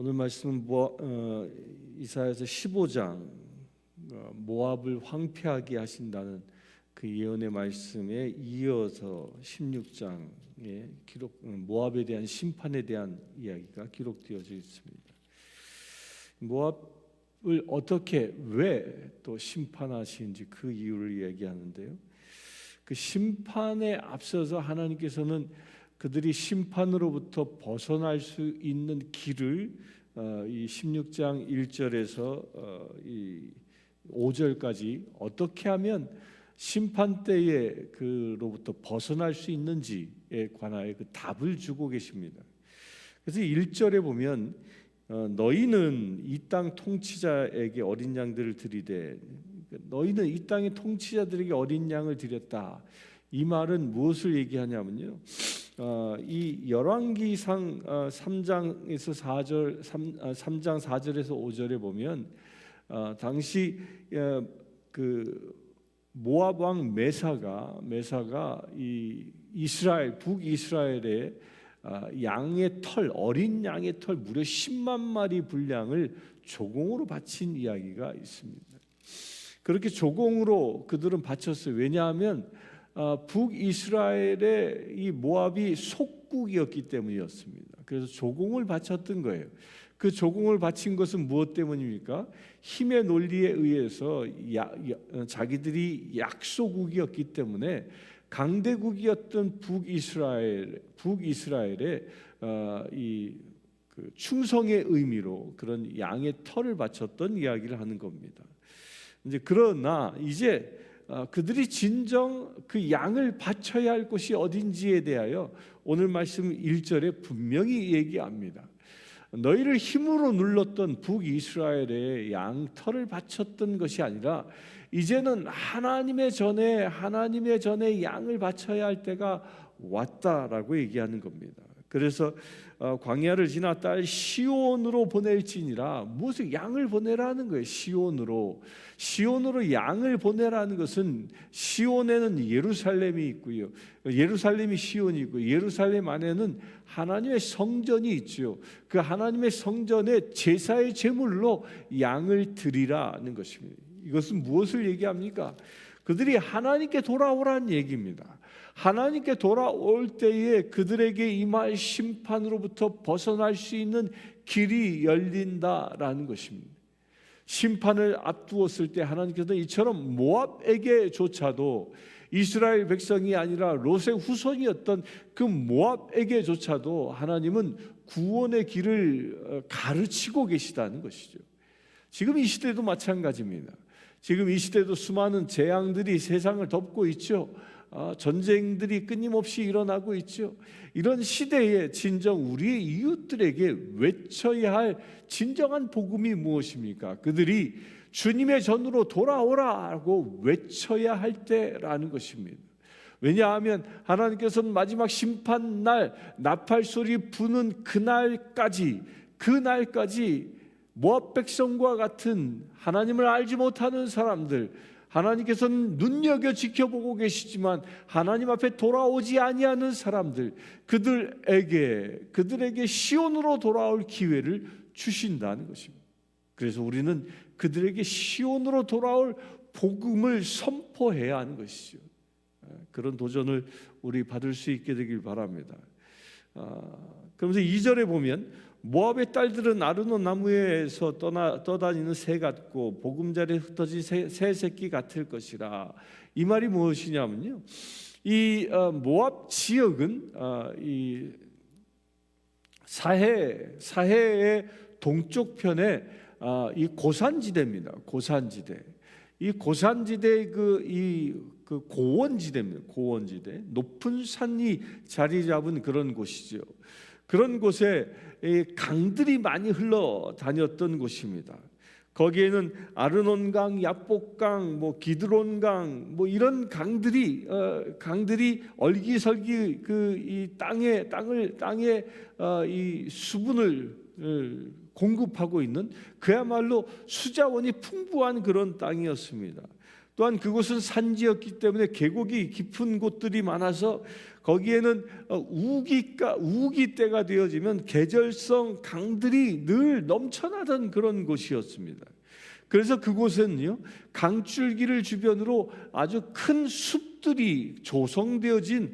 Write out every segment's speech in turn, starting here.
오늘 말씀은 이사야서 15장 모압을 황폐하게 하신다는 그 예언의 말씀에 이어서 16장에 모압에 대한 심판에 대한 이야기가 기록되어져 있습니다. 모압을 어떻게 왜 또 심판하시는지 그 이유를 얘기하는데요. 그 심판에 앞서서 하나님께서는 그들이 심판으로부터 벗어날 수 있는 길을 이 16장 1절에서 이 5절까지 어떻게 하면 심판 때에 그로부터 벗어날 수 있는지에 관하여 그 답을 주고 계십니다. 그래서 1절에 보면 너희는 이 땅 통치자에게 어린 양들을 드리되, 너희는 이 땅의 통치자들에게 어린 양을 드렸다. 이 말은 무엇을 얘기하냐면요, 이 열왕기상 3장에서 4절, 3장 4절에서 5절에 보면 당시 그 모압 왕 메사가 이 이스라엘 북이스라엘의 양의 털, 어린 양의 털 무려 10만 마리 분량을 조공으로 바친 이야기가 있습니다. 그렇게 조공으로 그들은 바쳤어요. 왜냐하면 북이스라엘의 이 모압이 속국이었기 때문이었습니다. 그래서 조공을 바쳤던 거예요. 그 조공을 바친 것은 무엇 때문입니까? 힘의 논리에 의해서 자기들이 약소국이었기 때문에 강대국이었던 북이스라엘의 이 그 충성의 의미로 그런 양의 털을 바쳤던 이야기를 하는 겁니다. 그러나 이제 그들이 진정 그 양을 바쳐야 할 곳이 어딘지에 대하여 오늘 말씀 1절에 분명히 얘기합니다. 너희를 힘으로 눌렀던 북이스라엘의 양털을 바쳤던 것이 아니라 이제는 하나님의 전에 양을 바쳐야 할 때가 왔다라고 얘기하는 겁니다. 그래서 광야를 지나 딸 시온으로 보낼지니라, 무슨 양을 보내라는 거예요. 시온으로 양을 보내라는 것은, 시온에는 예루살렘이 있고요, 예루살렘이 시온이 있고, 예루살렘 안에는 하나님의 성전이 있죠. 그 하나님의 성전에 제사의 제물로 양을 드리라는 것입니다. 이것은 무엇을 얘기합니까? 그들이 하나님께 돌아오라는 얘기입니다. 하나님께 돌아올 때에 그들에게 임할 심판으로부터 벗어날 수 있는 길이 열린다라는 것입니다. 심판을 앞두었을 때 하나님께서는 이처럼 모압에게조차도, 이스라엘 백성이 아니라 롯의 후손이었던 그 모압에게조차도 하나님은 구원의 길을 가르치고 계시다는 것이죠. 지금 이 시대도 마찬가지입니다. 지금 이 시대도 수많은 재앙들이 세상을 덮고 있죠. 전쟁들이 끊임없이 일어나고 있죠. 이런 시대에 진정 우리의 이웃들에게 외쳐야 할 진정한 복음이 무엇입니까? 그들이 주님의 전으로 돌아오라고 외쳐야 할 때라는 것입니다. 왜냐하면 하나님께서는 마지막 심판날 나팔소리 부는 그날까지 모압 백성과 같은 하나님을 알지 못하는 사람들, 하나님께서는 눈여겨 지켜보고 계시지만 하나님 앞에 돌아오지 아니하는 사람들, 그들에게 시온으로 돌아올 기회를 주신다는 것입니다. 그래서 우리는 그들에게 시온으로 돌아올 복음을 선포해야 하는 것이죠. 그런 도전을 우리 받을 수 있게 되길 바랍니다. 그러면서 2절에 보면 모압의 딸들은 아르논 나무에서 떠다니는 새 같고 보금자리에 흩어진 새 새끼 같을 것이라. 이 말이 무엇이냐면요, 이 모압 지역은 이 사해의 동쪽 편에 이 고산지대입니다. 이 고산지대의 그 고원지대입니다. 고원지대, 높은 산이 자리 잡은 그런 곳이죠. 그런 곳에 강들이 많이 흘러다녔던 곳입니다. 거기에는 아르논강, 야복강, 기드론강, 이런 강들이 얼기설기 이 땅에 이 수분을 공급하고 있는 그야말로 수자원이 풍부한 그런 땅이었습니다. 또한 그곳은 산지였기 때문에 계곡이 깊은 곳들이 많아서 거기에는 우기 때가 되어지면 계절성 강들이 늘 넘쳐나던 그런 곳이었습니다. 그래서 그곳은요, 강줄기를 주변으로 아주 큰 숲들이 조성되어진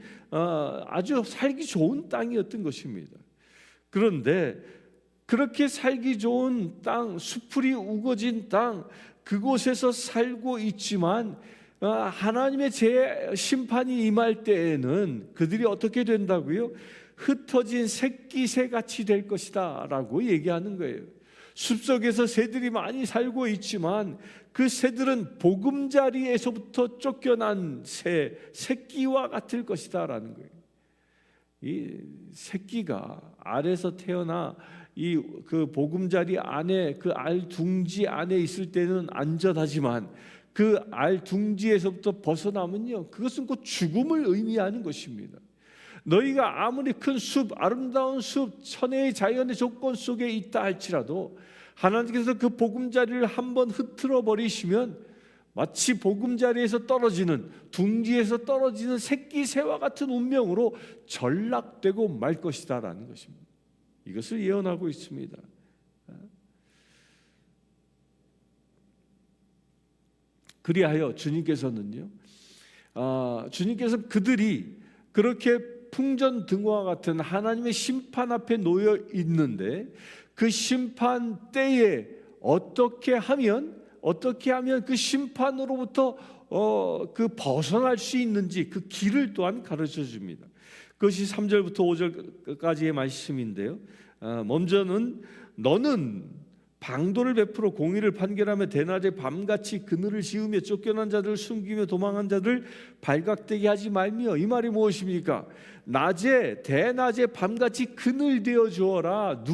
아주 살기 좋은 땅이었던 것입니다. 그런데 그렇게 살기 좋은 땅, 수풀이 우거진 땅, 그곳에서 살고 있지만 하나님의 심판이 임할 때에는 그들이 어떻게 된다고요? 흩어진 새끼새 같이 될 것이다 라고 얘기하는 거예요. 숲속에서 새들이 많이 살고 있지만 그 새들은 보금자리에서부터 쫓겨난 새끼와 같을 것이다 라는 거예요. 이 새끼가 알에서 태어나 그 보금자리 안에, 그 알 둥지 안에 있을 때는 안전하지만 그 알 둥지에서부터 벗어나면요, 그것은 곧 죽음을 의미하는 것입니다. 너희가 아무리 큰 숲, 아름다운 숲, 천혜의 자연의 조건 속에 있다 할지라도 하나님께서 그 보금자리를 한번 흐트러 버리시면 마치 보금자리에서 떨어지는, 둥지에서 떨어지는 새끼새와 같은 운명으로 전락되고 말 것이다 라는 것입니다. 이것을 예언하고 있습니다. 그리하여 주님께서는요, 주님께서 그들이 그렇게 풍전등화와 같은 하나님의 심판 앞에 놓여 있는데 그 심판 때에 어떻게 하면 그 심판으로부터 그 벗어날 수 있는지 그 길을 또한 가르쳐 줍니다. 그것이 3절부터 5절까지의 말씀인데요. 먼저는 너는 방도를 베풀어 공의를 판결하며 대낮에 밤같이 그늘을 씌우며 쫓겨난 자들을 숨기며 도망한 자들을 발각되게 하지 말며. 이 말이 무엇입니까? 대낮에 밤같이 그늘 되어 주어라.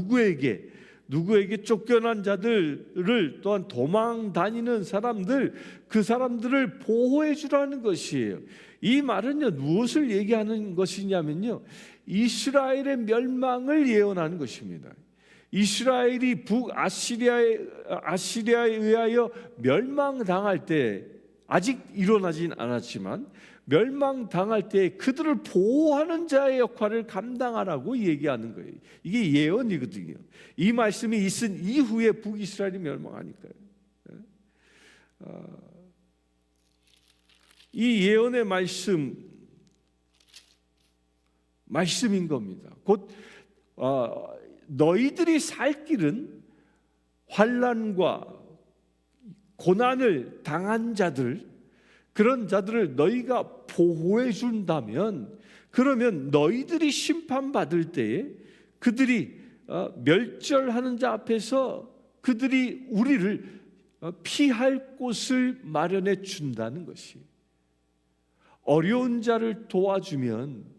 누구에게 쫓겨난 자들을, 또한 도망 다니는 사람들, 그 사람들을 보호해 주라는 것이에요. 이 말은요, 무엇을 얘기하는 것이냐면요, 이스라엘의 멸망을 예언하는 것입니다. 이스라엘이 북아시리아에 의하여 멸망당할 때, 아직 일어나진 않았지만 멸망당할 때 그들을 보호하는 자의 역할을 감당하라고 얘기하는 거예요. 이게 예언이거든요. 이 말씀이 있은 이후에 북이스라엘이 멸망하니까요. 이 예언의 말씀인 겁니다. 곧 너희들이 살 길은 환난과 고난을 당한 자들, 그런 자들을 너희가 보호해 준다면, 그러면 너희들이 심판받을 때에 그들이 멸절하는 자 앞에서 그들이 우리를 피할 곳을 마련해 준다는 것이, 어려운 자를 도와주면,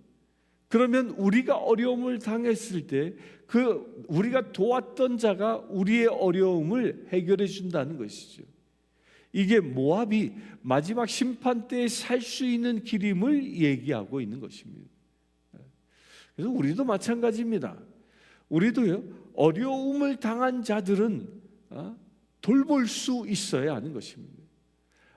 그러면 우리가 어려움을 당했을 때 그 우리가 도왔던 자가 우리의 어려움을 해결해 준다는 것이죠. 이게 모압이 마지막 심판 때에 살 수 있는 길임을 얘기하고 있는 것입니다. 그래서 우리도 마찬가지입니다. 우리도요, 어려움을 당한 자들은 돌볼 수 있어야 하는 것입니다.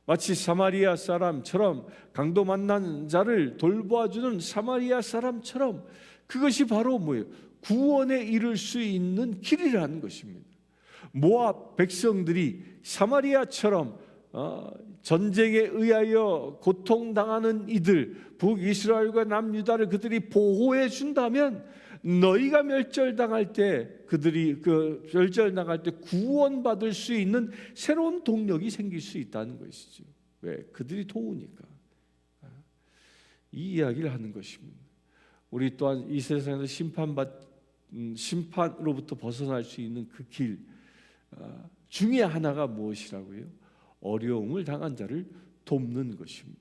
마치 사마리아 사람처럼, 강도 만난 자를 돌보아주는 사마리아 사람처럼, 그것이 바로 뭐예요? 구원에 이를 수 있는 길이라는 것입니다. 모압 백성들이 사마리아처럼 전쟁에 의하여 고통당하는 이들, 북이스라엘과 남유다를 그들이 보호해 준다면, 너희가 멸절당할 때, 그들이 멸절당할 때 구원받을 수 있는 새로운 동력이 생길 수 있다는 것이죠. 왜? 그들이 도우니까. 이 이야기를 하는 것입니다. 우리 또한 이 세상에서 심판으로부터 벗어날 수 있는 그 길 중에 하나가 무엇이라고요? 어려움을 당한 자를 돕는 것입니다.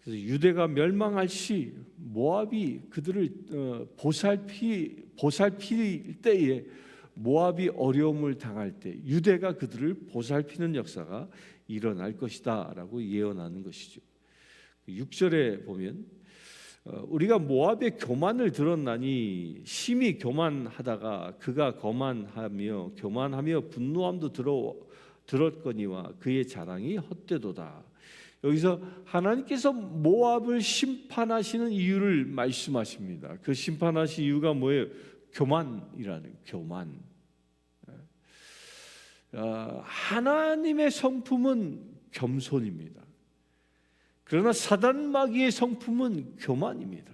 그래서 유대가 멸망할 시 모압이 그들을 보살필 때에, 모압이 어려움을 당할 때 유대가 그들을 보살피는 역사가 일어날 것이다 라고 예언하는 것이죠. 6절에 보면 우리가 모압의 교만을 들었나니 심히 교만하다가 그가 교만하며 분노함도 들었거니와 그의 자랑이 헛되도다. 여기서 하나님께서 모압을 심판하시는 이유를 말씀하십니다. 그 심판하신 이유가 뭐예요? 교만이라는 교만. 하나님의 성품은 겸손입니다. 그러나 사단 마귀의 성품은 교만입니다.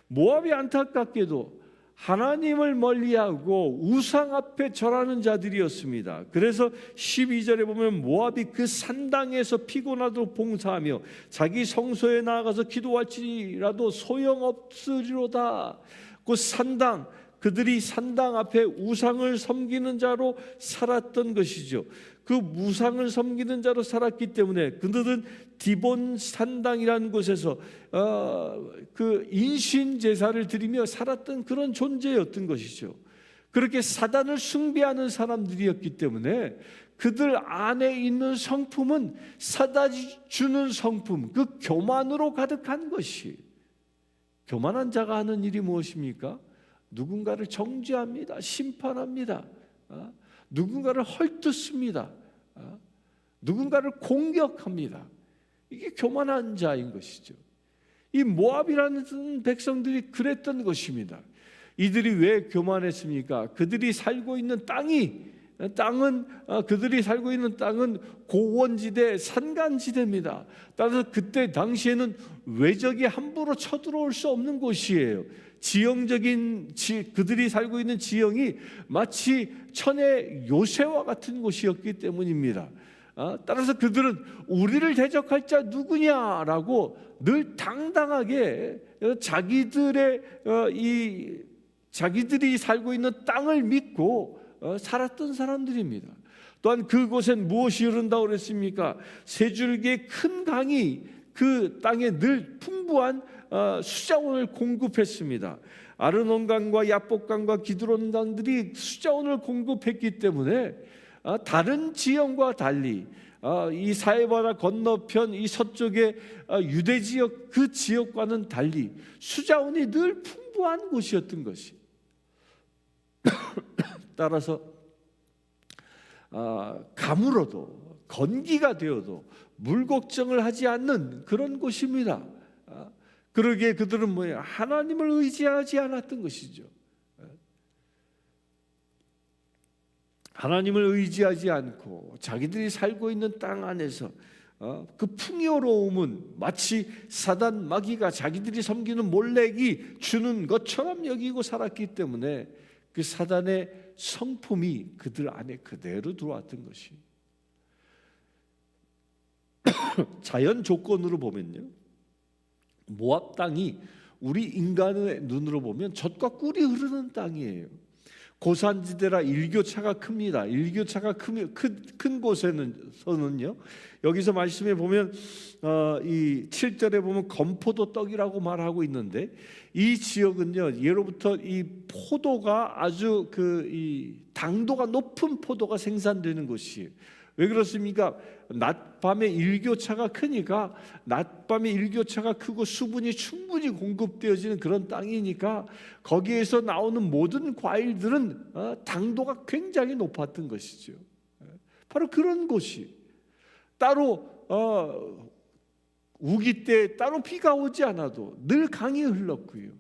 모압이 안타깝게도 하나님을 멀리하고 우상 앞에 절하는 자들이었습니다. 그래서 12절에 보면 모압이 그 산당에서 피곤하도록 봉사하며 자기 성소에 나아가서 기도할지라도 소용없으리로다. 그 산당, 그들이 산당 앞에 우상을 섬기는 자로 살았던 것이죠. 그 우상을 섬기는 자로 살았기 때문에 그들은 디본 산당이라는 곳에서 그 인신 제사를 드리며 살았던 그런 존재였던 것이죠. 그렇게 사단을 숭배하는 사람들이었기 때문에 그들 안에 있는 성품은 사단이 주는 성품, 그 교만으로 가득한 것이. 교만한 자가 하는 일이 무엇입니까? 누군가를 정죄합니다. 심판합니다. 누군가를 헐뜯습니다. 누군가를 공격합니다. 이게 교만한 자인 것이죠. 이 모압이라는 백성들이 그랬던 것입니다. 이들이 왜 교만했습니까? 그들이 살고 있는 그들이 살고 있는 땅은 고원지대, 산간지대입니다. 따라서 그때 당시에는 외적이 함부로 쳐들어올 수 없는 곳이에요. 그들이 살고 있는 지형이 마치 천의 요새와 같은 곳이었기 때문입니다. 따라서 그들은 우리를 대적할 자 누구냐라고 늘 당당하게 자기들이 살고 있는 땅을 믿고 살았던 사람들입니다. 또한 그곳엔 무엇이 흐른다고 그랬습니까? 세 줄기의 큰 강이 그 땅에 늘 풍부한 수자원을 공급했습니다. 아르논강과 야복강과 기드론 강들이 수자원을 공급했기 때문에 다른 지형과 달리 이 사해바다 건너편 이 서쪽의 유대 지역 그 지역과는 달리 수자원이 늘 풍부한 곳이었던 것이. 따라서 가물어도 건기가 되어도 물 걱정을 하지 않는 그런 곳입니다. 그러기에 그들은 뭐예요? 하나님을 의지하지 않았던 것이죠. 하나님을 의지하지 않고 자기들이 살고 있는 땅 안에서 그 풍요로움은 마치 사단 마귀가 자기들이 섬기는 몰렉이 주는 것처럼 여기고 살았기 때문에 그 사단의 성품이 그들 안에 그대로 들어왔던 것이. 자연 조건으로 보면요, 모압 땅이 우리 인간의 눈으로 보면 젖과 꿀이 흐르는 땅이에요. 고산지대라 일교차가 큽니다. 일교차가 큰 곳에서는요, 여기서 말씀해 보면 이 7절에 보면 건포도 떡이라고 말하고 있는데, 이 지역은요 예로부터 이 포도가 아주 이 당도가 높은 포도가 생산되는 곳이에요. 왜 그렇습니까? 낮밤에 일교차가 크니까, 낮밤에 일교차가 크고 수분이 충분히 공급되어지는 그런 땅이니까 거기에서 나오는 모든 과일들은 당도가 굉장히 높았던 것이죠. 바로 그런 곳이. 따로 우기 때 따로 비가 오지 않아도 늘 강이 흘렀고요,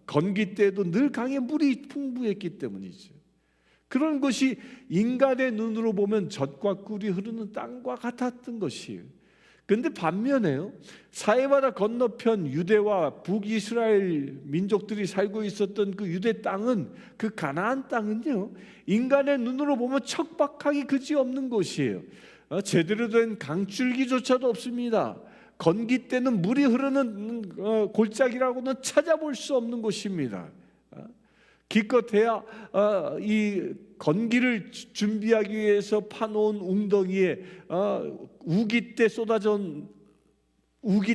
건기 때에도 늘 강에 물이 풍부했기 때문이죠. 그런 것이 인간의 눈으로 보면 젖과 꿀이 흐르는 땅과 같았던 것이에요. 그런데 반면에요, 사해바다 건너편 유대와 북이스라엘 민족들이 살고 있었던 그 유대 땅은, 그 가나안 땅은요, 인간의 눈으로 보면 척박하기 그지없는 곳이에요. 제대로 된 강줄기조차도 없습니다. 건기 때는 물이 흐르는 골짜기라고는 찾아볼 수 없는 곳입니다. 기껏해야 이 건기를 준비하기 위해서 파놓은 웅덩이에 우기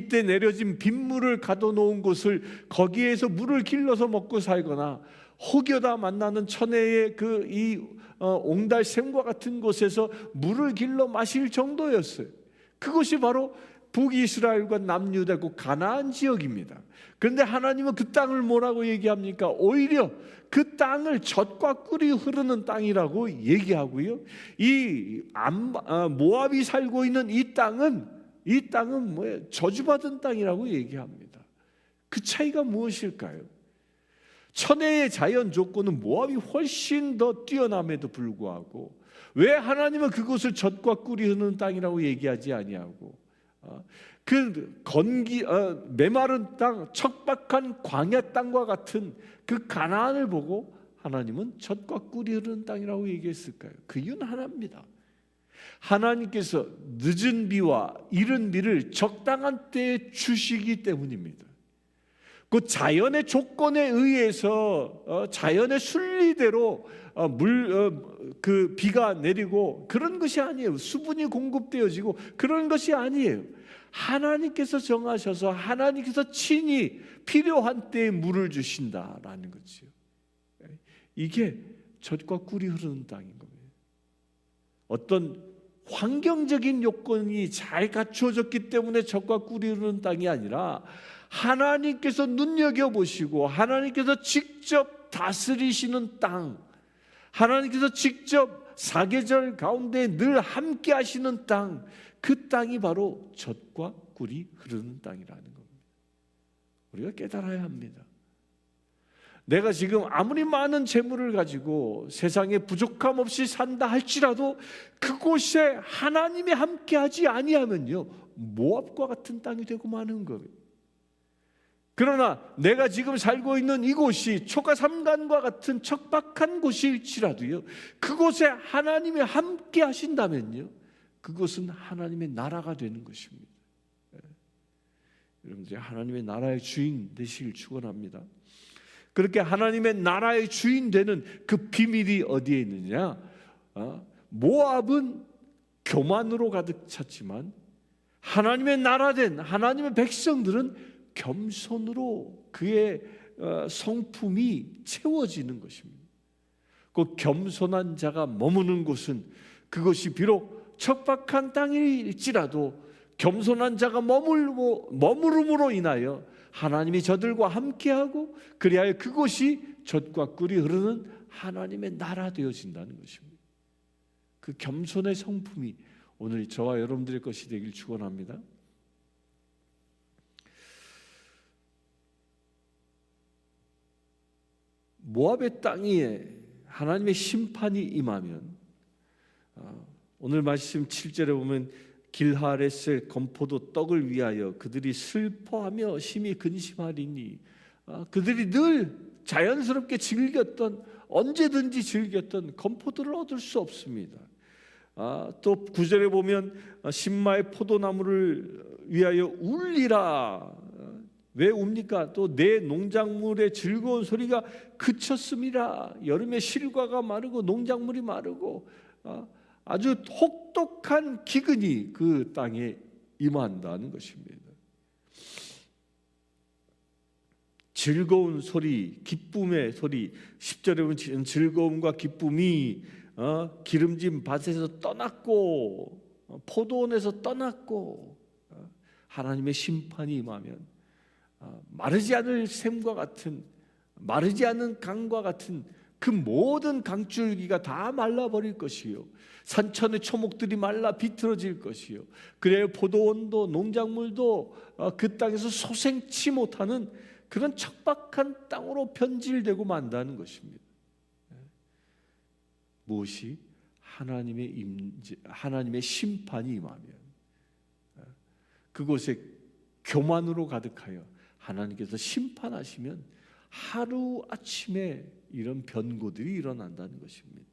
때 내려진 빗물을 가둬놓은 곳을, 거기에서 물을 길러서 먹고 살거나 혹여다 만나는 천혜의 이 옹달샘과 같은 곳에서 물을 길러 마실 정도였어요. 그것이 바로 북이스라엘과 남유다고 가나안 지역입니다. 그런데 하나님은 그 땅을 뭐라고 얘기합니까? 오히려 그 땅을 젖과 꿀이 흐르는 땅이라고 얘기하고요. 모압이 살고 있는 이 땅은 뭐예요? 저주받은 땅이라고 얘기합니다. 그 차이가 무엇일까요? 천혜의 자연 조건은 모압이 훨씬 더 뛰어남에도 불구하고 왜 하나님은 그곳을 젖과 꿀이 흐르는 땅이라고 얘기하지 아니하고 메마른 땅, 척박한 광야 땅과 같은 그 가나안을 보고 하나님은 젖과 꿀이 흐르는 땅이라고 얘기했을까요? 그 이유는 하나입니다. 하나님께서 늦은 비와 이른 비를 적당한 때에 주시기 때문입니다. 그 자연의 조건에 의해서 자연의 순리대로 그 비가 내리고 그런 것이 아니에요. 수분이 공급되어지고 그런 것이 아니에요. 하나님께서 정하셔서 하나님께서 친히 필요한 때에 물을 주신다라는 거죠. 이게 젖과 꿀이 흐르는 땅인 겁니다. 어떤 환경적인 요건이 잘 갖추어졌기 때문에 젖과 꿀이 흐르는 땅이 아니라 하나님께서 눈여겨보시고 하나님께서 직접 다스리시는 땅, 하나님께서 직접 사계절 가운데 늘 함께 하시는 땅, 그 땅이 바로 젖과 꿀이 흐르는 땅이라는 겁니다. 우리가 깨달아야 합니다. 내가 지금 아무리 많은 재물을 가지고 세상에 부족함 없이 산다 할지라도 그곳에 하나님이 함께하지 아니하면요 모압과 같은 땅이 되고 마는 거예요. 그러나 내가 지금 살고 있는 이곳이 초가삼간과 같은 척박한 곳일지라도요 그곳에 하나님이 함께 하신다면요 그것은 하나님의 나라가 되는 것입니다. 여러분들이 하나님의 나라의 주인 되시길 축원합니다. 그렇게 하나님의 나라의 주인 되는 그 비밀이 어디에 있느냐? 모압은 교만으로 가득 찼지만 하나님의 나라된 하나님의 백성들은 겸손으로 그의 성품이 채워지는 것입니다. 그 겸손한 자가 머무는 곳은 그것이 비록 척박한 땅일지라도 겸손한 자가 머무름으로 인하여 하나님이 저들과 함께하고 그리하여 그곳이 젖과 꿀이 흐르는 하나님의 나라 되어진다는 것입니다. 그 겸손의 성품이 오늘 저와 여러분들의 것이 되길 축원합니다. 모압의 땅에 하나님의 심판이 임하면 오늘 말씀 7절에 보면 길하레스의 건포도 떡을 위하여 그들이 슬퍼하며 심히 근심하리니 그들이 늘 자연스럽게 즐겼던 언제든지 즐겼던 건포도를 얻을 수 없습니다. 또 9절에 보면 신마의 포도나무를 위하여 울리라. 왜 웁니까? 또 내 농작물의 즐거운 소리가 그쳤습니다. 여름에 실과가 마르고 농작물이 마르고 아주 혹독한 기근이 그 땅에 임한다는 것입니다. 즐거운 소리, 기쁨의 소리, 10절에 보면 즐거움과 기쁨이 기름진 밭에서 떠났고 포도원에서 떠났고 하나님의 심판이 임하면 마르지 않을 샘과 같은 마르지 않은 강과 같은 그 모든 강줄기가 다 말라버릴 것이요 산천의 초목들이 말라 비틀어질 것이요 그래야 포도원도 농작물도 그 땅에서 소생치 못하는 그런 척박한 땅으로 변질되고 만다는 것입니다. 무엇이? 하나님의 심판이 임하면 그곳에 교만으로 가득하여 하나님께서 심판하시면 하루아침에 이런 변고들이 일어난다는 것입니다.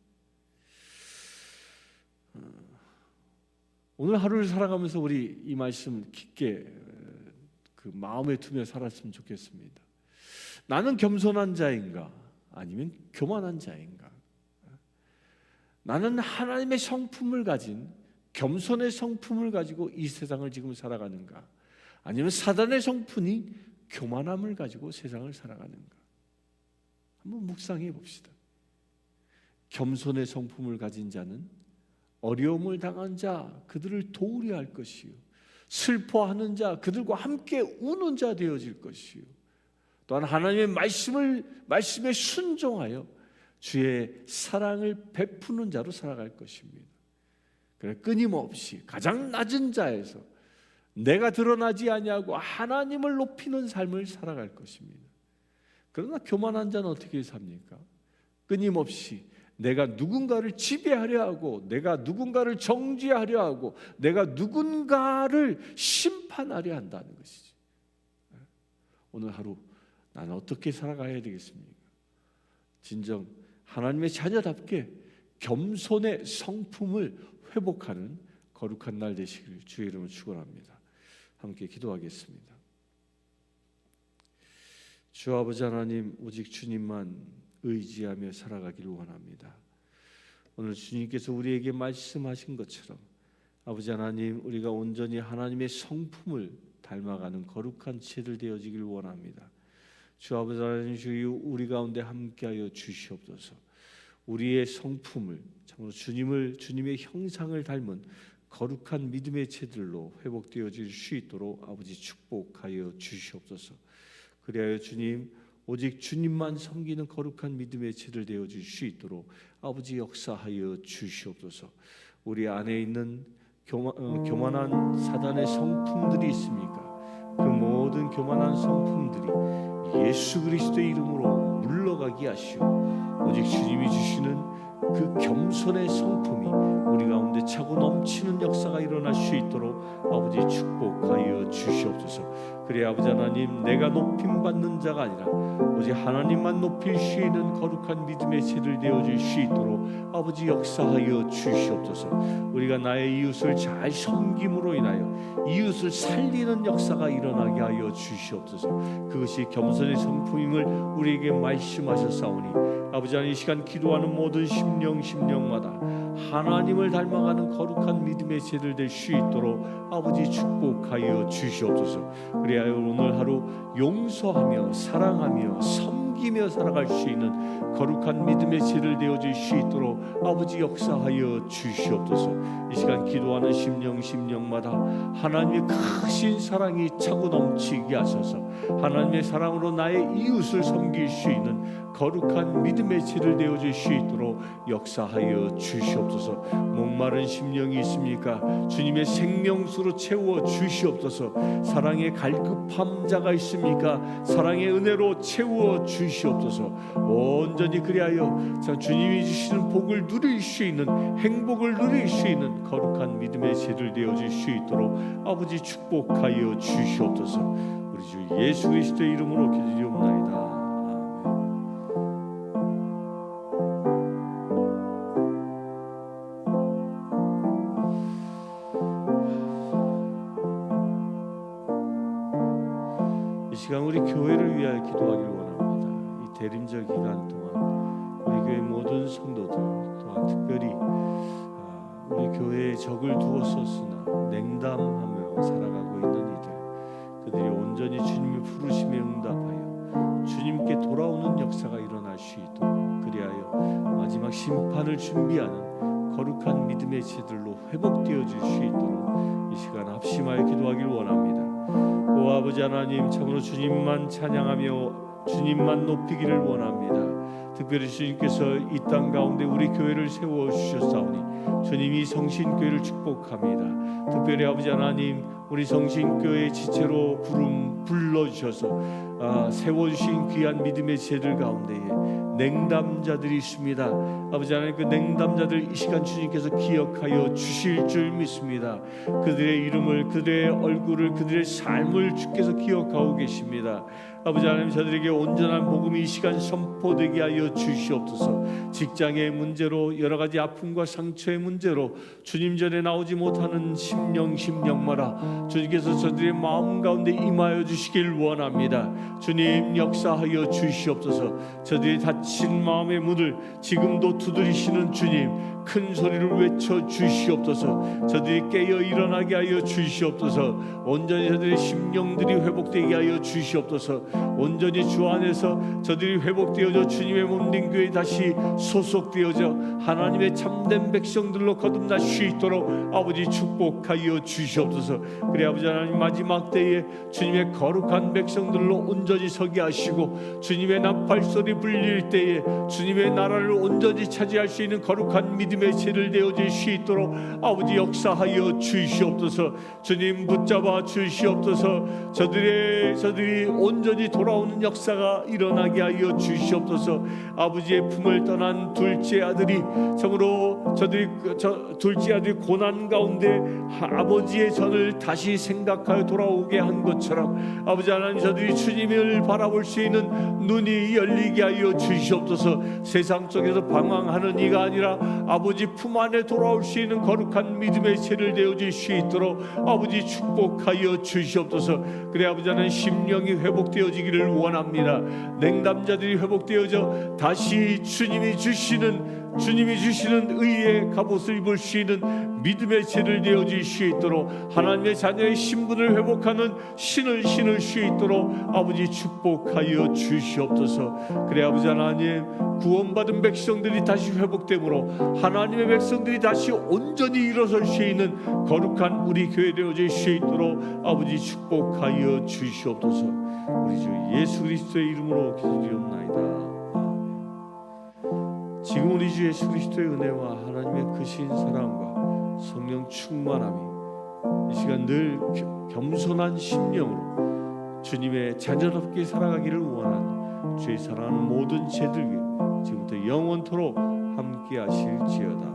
오늘 하루를 살아가면서 우리 이 말씀 깊게 그 마음에 두며 살았으면 좋겠습니다. 나는 겸손한 자인가? 아니면 교만한 자인가? 나는 하나님의 성품을 가진 겸손의 성품을 가지고 이 세상을 지금 살아가는가? 아니면 사단의 성품이 교만함을 가지고 세상을 살아가는가? 한번 묵상해 봅시다. 겸손의 성품을 가진 자는 어려움을 당한 자 그들을 도우려 할 것이요 슬퍼하는 자, 그들과 함께 우는 자 되어질 것이요. 또한 하나님의 말씀에 순종하여 주의 사랑을 베푸는 자로 살아갈 것입니다. 그래 끊임없이 가장 낮은 자에서 내가 드러나지 아니하고 하나님을 높이는 삶을 살아갈 것입니다. 그러나 교만한 자는 어떻게 삽니까? 끊임없이 내가 누군가를 지배하려 하고, 내가 누군가를 정죄하려 하고, 내가 누군가를 심판하려 한다는 것이죠. 오늘 하루 나는 어떻게 살아가야 되겠습니까? 진정 하나님의 자녀답게 겸손의 성품을 회복하는 거룩한 날 되시기를 주의 이름으로 축원합니다. 함께 기도하겠습니다. 주 아버지 하나님, 오직 주님만 의지하며 살아가기를 원합니다. 오늘 주님께서 우리에게 말씀하신 것처럼 아버지 하나님, 우리가 온전히 하나님의 성품을 닮아가는 거룩한 지혜들 되어지기를 원합니다. 주 아버지 하나님, 주여 우리 가운데 함께하여 주시옵소서. 우리의 성품을 참으로 주님의 형상을 닮은 거룩한 믿음의 채들로 회복되어질 수 있도록 아버지 축복하여 주시옵소서. 그리하여 주님, 오직 주님만 섬기는 거룩한 믿음의 채들 되어질 수 있도록 아버지 역사하여 주시옵소서. 우리 안에 있는 교만한 사단의 성품들이 있습니까? 그 모든 교만한 성품들이 예수 그리스도의 이름으로 물러가게 하시오. 오직 주님이 주시는 그 겸손의 성품이 우리 가운데 차고 넘치는 역사가 일어날 수 있도록 아버지 축복하여 주시옵소서. 그래 아버지 하나님, 내가 높임받는 자가 아니라 오직 하나님만 높일 수 있는 거룩한 믿음의 채들 되어질 수 있도록 아버지 역사하여 주시옵소서. 우리가 나의 이웃을 잘 섬김으로 인하여 이웃을 살리는 역사가 일어나게 하여 주시옵소서. 그것이 겸손의 성품임을 우리에게 말씀하셨사오니 아버지 하나님, 이 시간 기도하는 모든 심령마다 하나님을 닮아가는 거룩한 믿음의 채들 될 수 있도록 아버지 축복하여 주시옵소서. 그래야 오늘 하루 용서하며 사랑하며 섬기며 살아갈 수 있는 거룩한 믿음의 채를 되어질 수 있도록 아버지 역사하여 주시옵소서. 이 시간 기도하는 심령마다 하나님의 크신 사랑이 차고 넘치게 하소서. 하나님의 사랑으로 나의 이웃을 섬길 수 있는 거룩한 믿음의 채를 되어질 수 있도록 역사하여 주시옵소서. 목마른 심령이 있습니까? 주님의 생명수로 채워 주시옵소서. 사랑의 갈급한 자가 있습니까? 사랑의 은혜로 채워 주시옵소서. 온전히 그리하여 주님이 주시는 복을 누릴 수 있는, 행복을 누릴 수 있는 거룩한 믿음의 채를 되어질 수 있도록 아버지 축복하여 주시옵소서. 우리 주 예수 그리스도의 이름으로 기도드리옵나이다. 이 시간 우리 교회를 위하여 기도하기를 원합니다. 이 대림절 기간 동안 우리 교회 모든 성도들, 또한 특별히 우리 교회에 적을 두었었으나 냉담하며 살아가고 있는 이들, 그들이 온전히 주님의 부르심에 응답하여 주님께 돌아오는 역사가 일어날 수 있도록, 그리하여 마지막 심판을 준비하는 거룩한 믿음의 채들로 회복되어질 수 있도록 이 시간 합심하여 기도하기를 원합니다. 오 아버지 하나님, 참으로 주님만 찬양하며 주님만 높이기를 원합니다. 특별히 주님께서 이 땅 가운데 우리 교회를 세워 주셨사오니 주님이 성신교회를 축복합니다. 특별히 아버지 하나님, 우리 성신교회 지체로 불러주셔서 세워주신 귀한 믿음의 제들 가운데에 냉담자들이 있습니다. 아버지 하나님, 그 냉담자들 이 시간 주님께서 기억하여 주실 줄 믿습니다. 그들의 이름을, 그들의 얼굴을, 그들의 삶을 주께서 기억하고 계십니다. 아버지 하나님, 저들에게 온전한 복음이 이 시간 선포되게 하여 주시옵소서. 직장의 문제로, 여러 가지 아픔과 상처의 문제로 주님 전에 나오지 못하는 심령마다 주님께서 저들의 마음 가운데 임하여 주시길 원합니다. 주님 역사하여 주시옵소서. 저들이 닫힌 마음의 문을 지금도 두드리시는 주님, 큰 소리를 외쳐 주시옵소서. 저들이 깨어 일어나게 하여 주시옵소서. 온전히 저들의 심령들이 회복되게 하여 주시옵소서. 온전히 주 안에서 저들이 회복되어져 주님의 몸된 교회에 다시 소속되어져 하나님의 참된 백성들로 거듭날 수 있도록 아버지 축복하여 주시옵소서. 그래 아버지 하나님, 마지막 때에 주님의 거룩한 백성들로 온전히 서게 하시고 주님의 나팔소리 불릴 때에 주님의 나라를 온전히 차지할 수 있는 거룩한 믿음의 세를 되어질 수 있도록 아버지 역사하여 주시옵소서. 주님 붙잡아 주시옵소서. 저들이 온전히 돌아오는 역사가 일어나게 하여 주시옵소서. 아버지의 품을 떠난 둘째 아들이 참으로 둘째 아들이 고난 가운데 아버지의 전을 다시 생각하여 돌아오게 한 것처럼 아버지 하나님, 저들이 주님을 바라볼 수 있는 눈이 열리게 하여 주시옵소서. 세상 속에서 방황하는 이가 아니라 아버지 품 안에 돌아올 수 있는 거룩한 믿음의 세를 되어질 수 있도록 아버지 축복하여 주시옵소서. 그래 아버지 하나님, 심령이 회복되어지기를 원합니다. 냉담자들이 회복되어져 다시 주님이 주시는 의의 갑옷을 입을 수 있는 믿음의 세를 되어질 수 있도록 하나님의 자녀의 신분을 회복하는 신을 신을 수 있도록 아버지 축복하여 주시옵소서. 그래 아버지 하나님, 구원받은 백성들이 다시 회복되므로 하나님의 백성들이 다시 온전히 일어설 수 있는 거룩한 우리 교회 되어질 수 있도록 아버지 축복하여 주시옵소서. 우리 주 예수 그리스도의 이름으로 기도드리옵나이다. 지금 우리 주 예수 그리스도의 은혜와 하나님의 크신 사랑과 성령 충만함이 이 시간 늘 겸손한 심령으로 주님의 자녀답게 살아가기를 원하는 주의 사랑하는 모든 제들 위해 지금부터 영원토록 함께 하실지어다.